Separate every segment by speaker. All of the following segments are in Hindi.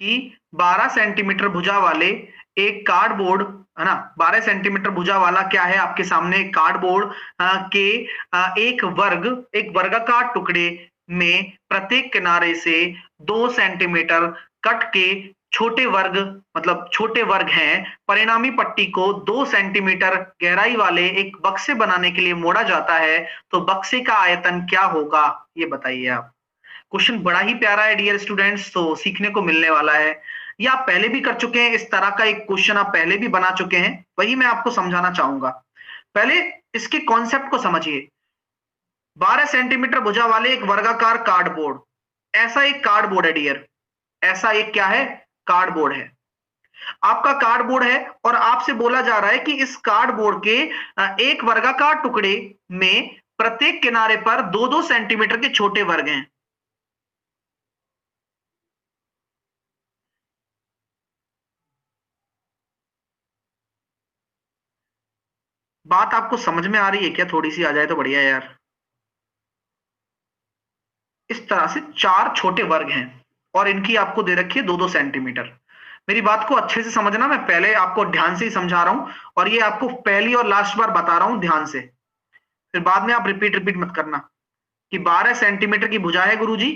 Speaker 1: कि 12 सेंटीमीटर भुजा वाले एक कार्डबोर्ड, है ना, 12 सेंटीमीटर भुजा वाला क्या है आपके सामने कार्डबोर्ड के एक वर्गाकार टुकड़े में प्रत्येक किनारे से 2 सेंटीमीटर कट के छोटे वर्ग, मतलब छोटे वर्ग हैं, परिणामी पट्टी को 2 सेंटीमीटर गहराई वाले एक बक्से बनाने के लिए मोड़ा जाता है, तो बक्से का आयतन क्या होगा, ये बताइए आप। क्वेश्चन बड़ा ही प्यारा है डियर स्टूडेंट्स, तो सीखने को मिलने वाला है। ये आप पहले भी कर चुके हैं, इस तरह का एक क्वेश्चन आप पहले भी बना चुके हैं, वही मैं आपको समझाना चाहूंगा। पहले इसके कॉन्सेप्ट को समझिए। 12 सेंटीमीटर भुजा वाले एक वर्गाकार कार्डबोर्ड, ऐसा एक कार्डबोर्ड है डियर, ऐसा एक क्या है, कार्डबोर्ड है। आपका कार्डबोर्ड है और आपसे बोला जा रहा है कि इस कार्डबोर्ड के एक वर्गाकार टुकड़े में प्रत्येक किनारे पर 2-2 सेंटीमीटर के छोटे वर्ग हैं। बात आपको समझ में आ रही है क्या? थोड़ी सी आ जाए तो बढ़िया यार। इस तरह से 4 छोटे वर्ग हैं और इनकी आपको दे रखी है 2-2 सेंटीमीटर। मेरी बात को अच्छे से समझना, मैं पहले आपको ध्यान से ही समझा रहा हूं और ये आपको पहली और लास्ट बार बता रहा हूं ध्यान से, फिर बाद में आप रिपीट रिपीट मत करना। कि 12 सेंटीमीटर की भुजा है गुरुजी,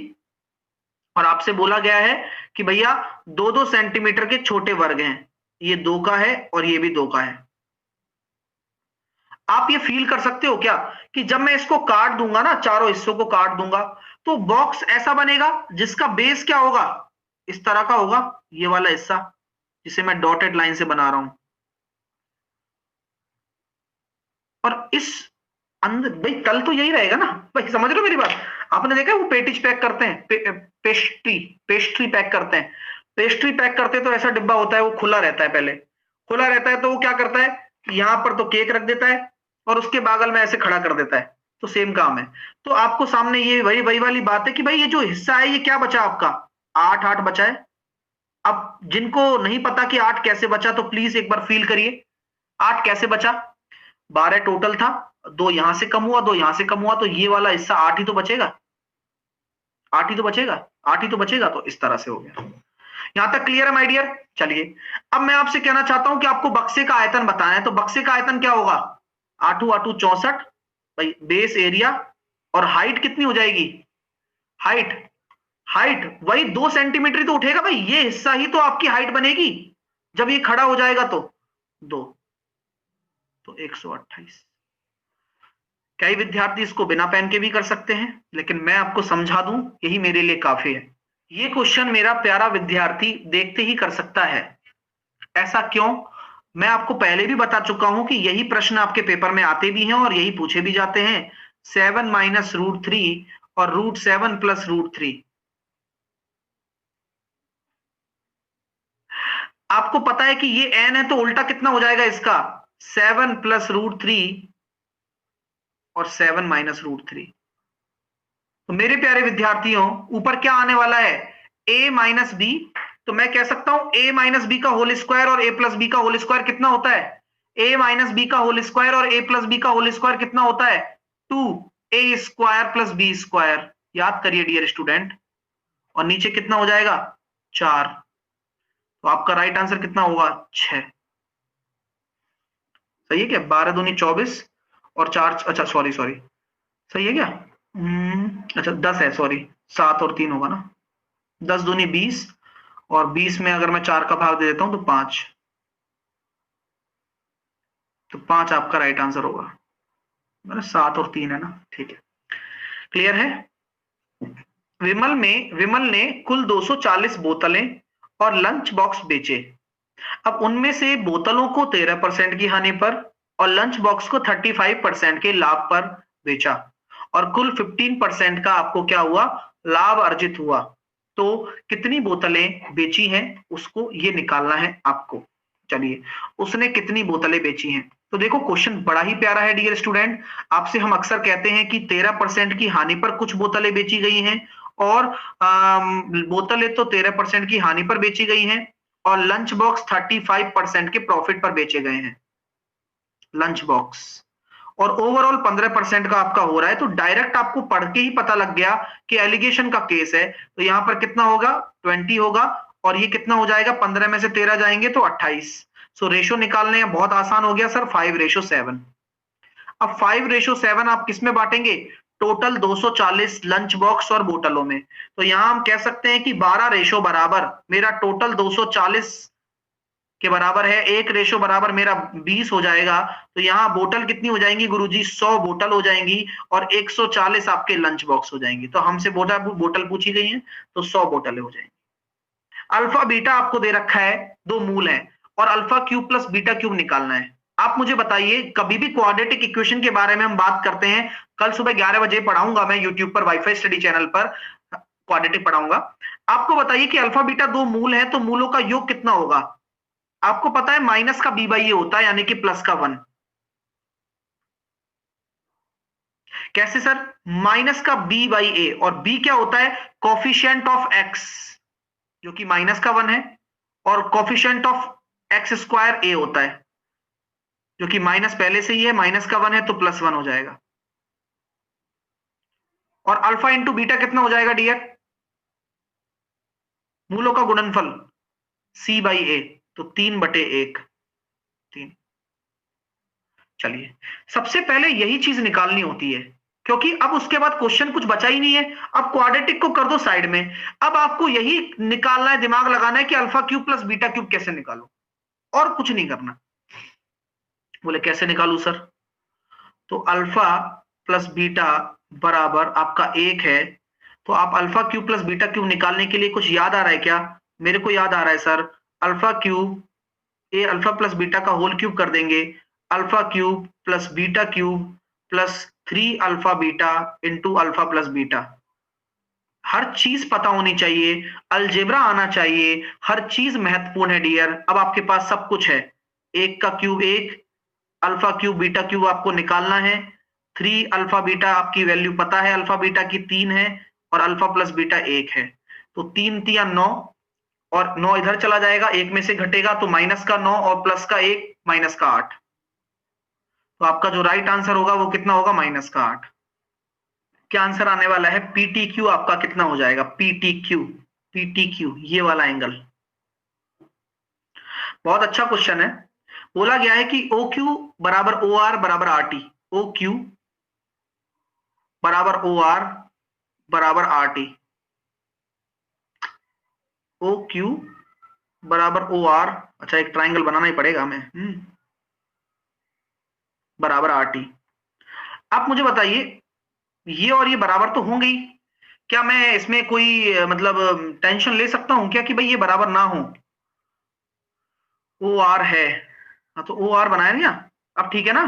Speaker 1: और आपसे बोला गया है कि भैया 2-2 सेंटीमीटर के छोटे वर्ग हैं, ये 2 का है और ये भी 2 का है। आप ये फील कर सकते हो क्या कि जब मैं इसको काट दूंगा ना, चारों हिस्सों को काट दूंगा, तो बॉक्स ऐसा बनेगा जिसका बेस क्या होगा, इस तरह का होगा, ये वाला हिस्सा जिसे मैं डॉटेड लाइन से बना रहा हूं। और इस अंदर भाई तल तो यही रहेगा ना भाई, समझ रहे हो मेरी बात? आपने देखा है वो पेटिज पैक करते हैं, पेस्ट्री पेस्ट्री पैक करते हैं। पेस्ट्री पैक करते तो ऐसा डिब्बा होता है, वो खुला रहता है, पहले खुला रहता है, तो वो क्या करता है, यहां पर तो केक रख देता है और उसके बगल में ऐसे खड़ा कर देता है, तो सेम काम है। तो आपको सामने ये वही वही वाली बात है कि भाई ये जो हिस्सा है ये क्या बचा आपका, 8-8 बचा है। अब जिनको नहीं पता कि 8 कैसे बचा, तो प्लीज एक बार फील करिए 8 कैसे बचा। 12 टोटल था, 2 यहां से कम हुआ, 2 यहां से कम हुआ, तो ये वाला हिस्सा 8 ही तो बचेगा, 8 ही तो बचेगा, 8 ही तो बचेगा, तो इस तरह से हो गया। यहां तक क्लियर है माय डियर? चलिए अब मैं आपसे कहना चाहता हूं कि आपको बक्से का आयतन बताना है, तो बक्से का आयतन क्या होगा, 8 8 64 भाई, बेस एरिया, और हाइट कितनी हो जाएगी, हाइट हाइट वही 2 सेंटीमीटर ही तो उठेगा भाई, ये हिस्सा ही तो आपकी हाइट बनेगी जब ये खड़ा हो जाएगा, तो 2, तो 128। कई विद्यार्थी इसको बिना पेन के भी कर सकते हैं, लेकिन मैं आपको समझा दूं, यही मेरे लिए काफी है। ये क्वेश्चन मेरा प्यारा विद्यार्थी देखते ही कर सकता है। ऐसा क्यों? मैं आपको पहले भी बता चुका हूं कि यही प्रश्न आपके पेपर में आते भी हैं और यही पूछे भी जाते हैं। 7 माइनस रूट 3 और रूट 7 प्लस रूट 3। आपको पता है कि ये n है, तो उल्टा कितना हो जाएगा इसका, 7 प्लस रूट 3 और 7 माइनस रूट 3। तो मेरे प्यारे विद्यार्थियों, ऊपर क्या आने वाला है, a माइनस बी, तो मैं कह सकता हूं a माइनस बी का होल स्क्वायर और a प्लस बी का होल स्क्वायर कितना होता है, a माइनस बी का होल स्क्वायर और a प्लस बी का होल स्क्वायर कितना होता है, 2a square plus B square. याद करिए डियर स्टूडेंट, और नीचे कितना हो जाएगा, 4। तो आपका राइट आंसर कितना होगा, 6। सही है क्या, 12 दूनी 24 और 4, अच्छा सॉरी सॉरी, सही है क्या, अच्छा 10 है, सॉरी 7 और 3 होगा ना, 10 दूनी 20 और 20 में अगर मैं 4 का भाग दे देता हूं तो 5, तो 5 आपका राइट आंसर होगा। 7 और 3 है ना, ठीक है, क्लियर है। विमल ने कुल 240 बोतलें और लंच बॉक्स बेचे। अब उनमें से बोतलों को 13% की हानि पर और लंच बॉक्स को 35% के लाभ पर बेचा, और कुल 15% का आपको क्या हुआ, लाभ अर्जित हुआ। तो कितनी बोतलें बेची हैं उसको ये निकालना है आपको। चलिए, उसने कितनी बोतलें बेची हैं, तो देखो क्वेश्चन बड़ा ही प्यारा है डियर स्टूडेंट। आपसे हम अक्सर कहते हैं कि 13% की हानि पर कुछ बोतलें बेची गई हैं, और बोतलें तो 13% की हानि पर बेची गई हैं, और लंच बॉक्स 35% के प्रॉफिट पर बेचे गए हैं, लंच बॉक्स, और ओवरऑल 15% का आपका हो रहा है। तो डायरेक्ट आपको पढ़ के ही पता लग गया कि एलिगेशन का केस है, तो यहां पर कितना होगा, 20 होगा, और ये कितना हो जाएगा, 15 में से 13 जाएंगे तो 28। सो रेशो निकालने बहुत आसान हो गया सर, 5:7। अब 5:7 आप किस में बांटेंगे, टोटल 240 लंच बॉक्स और बोतलों में। तो यहां हम कह सकते हैं कि 12 रेशो बराबर मेरा टोटल 240 के बराबर है, 1 रेशो बराबर मेरा 20 हो जाएगा। तो यहाँ बोतल कितनी हो जाएंगी गुरुजी, 100 बोतल हो जाएंगी और 140 आपके लंच बॉक्स हो जाएंगे। तो हमसे बोतल पूछी गई है तो 100 बोतलें हो जाएंगी। अल्फा बीटा आपको दे रखा है, दो मूल है, और alpha cube plus beta cube निकालना है। आप मुझे बताइए, कभी भी क्वाड्रेटिक इक्वेशन के बारे में हम बात करते हैं, कल सुबह 11 बजे पढ़ाऊंगा मैं यूट्यूब पर, वाईफाई स्टडी चैनल पर क्वाड्रेटिक पढ़ाऊंगा। आपको बताइए कि अल्फा बीटा दो मूल है तो मूलों का योग कितना होगा। आपको पता है माइनस का बी बाई ए होता है, यानी कि प्लस का 1। कैसे सर, माइनस का बी बाई ए, और बी क्या होता है, कॉफिशिएंट ऑफ एक्स, जो कि माइनस का 1 है, और कॉफिशिएंट ऑफ एक्स स्क्वायर ए होता है, जो कि माइनस पहले से ही है, माइनस का 1 है तो प्लस 1 हो जाएगा। और अल्फा इंटू बीटा कितना हो जाएगा डियर, मूलों का गुणनफल सी बाई ए, तो 3/1, 3। चलिए, सबसे पहले यही चीज निकालनी होती है, क्योंकि अब उसके बाद क्वेश्चन कुछ बचा ही नहीं है। अब क्वाड्रेटिक को कर दो साइड में, अब आपको यही निकालना है, दिमाग लगाना है कि alpha cube plus beta cube कैसे निकालो, और कुछ नहीं करना। बोले कैसे निकालू सर, तो अल्फा प्लस बीटा बराबर आपका 1 है, तो आप alpha cube plus beta cube निकालने के लिए कुछ याद आ रहा है क्या, मेरे को याद आ रहा है सर, अल्फा क्यूब ए अल्फा प्लस बीटा का होल क्यूब कर देंगे, alpha cube plus beta cube plus 3 alpha beta into alpha plus beta. हर चीज पता होनी चाहिए, अलजेब्रा आना चाहिए, हर चीज महत्वपूर्ण है डियर। अब आपके पास सब कुछ है, एक का cube 1, alpha cube beta cube आपको निकालना है, 3 अल्फा बीटा आपकी वैल्यू पता है, अल्फा बीटा की 3 है, और अल्फा प्लस बीटा 1 है। तो 3 3 9, और 9 इधर चला जाएगा, 1 में से घटेगा तो माइनस का 9 और प्लस का 1, माइनस का 8। तो आपका जो राइट आंसर होगा वो कितना होगा, माइनस का 8। क्या आंसर आने वाला है, पीटी क्यू आपका कितना हो जाएगा, पीटी क्यू, पीटी क्यू ये वाला एंगल। बहुत अच्छा क्वेश्चन है। बोला गया है कि ओ क्यू बराबर ओ आर बराबर आर टी, ओ क्यू बराबर ओ आर बराबर आर टी, ओ क्यू बराबर ओ आर, अच्छा एक ट्राइंगल बनाना ही पड़ेगा हमें, बराबर आर टी। आप मुझे बताइए, ये और ये बराबर तो होंगे ही, क्या मैं इसमें कोई मतलब टेंशन ले सकता हूं क्या कि भाई ये बराबर ना हो। ओ आर है, हाँ तो ओ आर बनाया नहीं, अब ठीक है ना,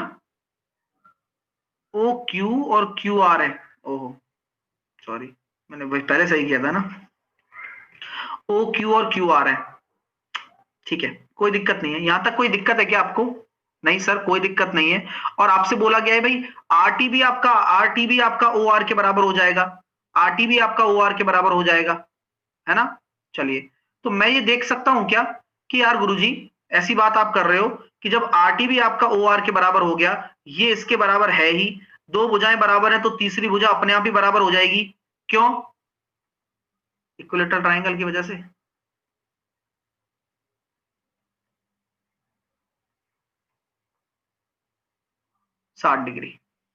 Speaker 1: ओ क्यू और क्यू आर है, ओहो सॉरी, मैंने पहले सही किया था ना, ओ क्यू और क्यू आर है, ठीक है, कोई दिक्कत नहीं है। यहां तक कोई दिक्कत है क्या आपको, नहीं सर कोई दिक्कत नहीं है। और आपसे बोला गया है भाई आरटी भी आपका, आरटी भी आपका ओ आर के बराबर हो जाएगा, आरटी भी आपका ओ आर के बराबर हो जाएगा, है ना। चलिए, तो मैं ये देख सकता हूं क्या कि यार गुरुजी ऐसी बात आप कर रहे हो कि जब आरटी भी आपका ओ आर के बराबर हो गया, ये इसके बराबर है ही, दो भुजाएं बराबर है तो तीसरी भुजा अपने आप ही बराबर हो जाएगी, क्यों, इक्विलेटरल ट्राइंगल की वजह से। 60 डिग्री।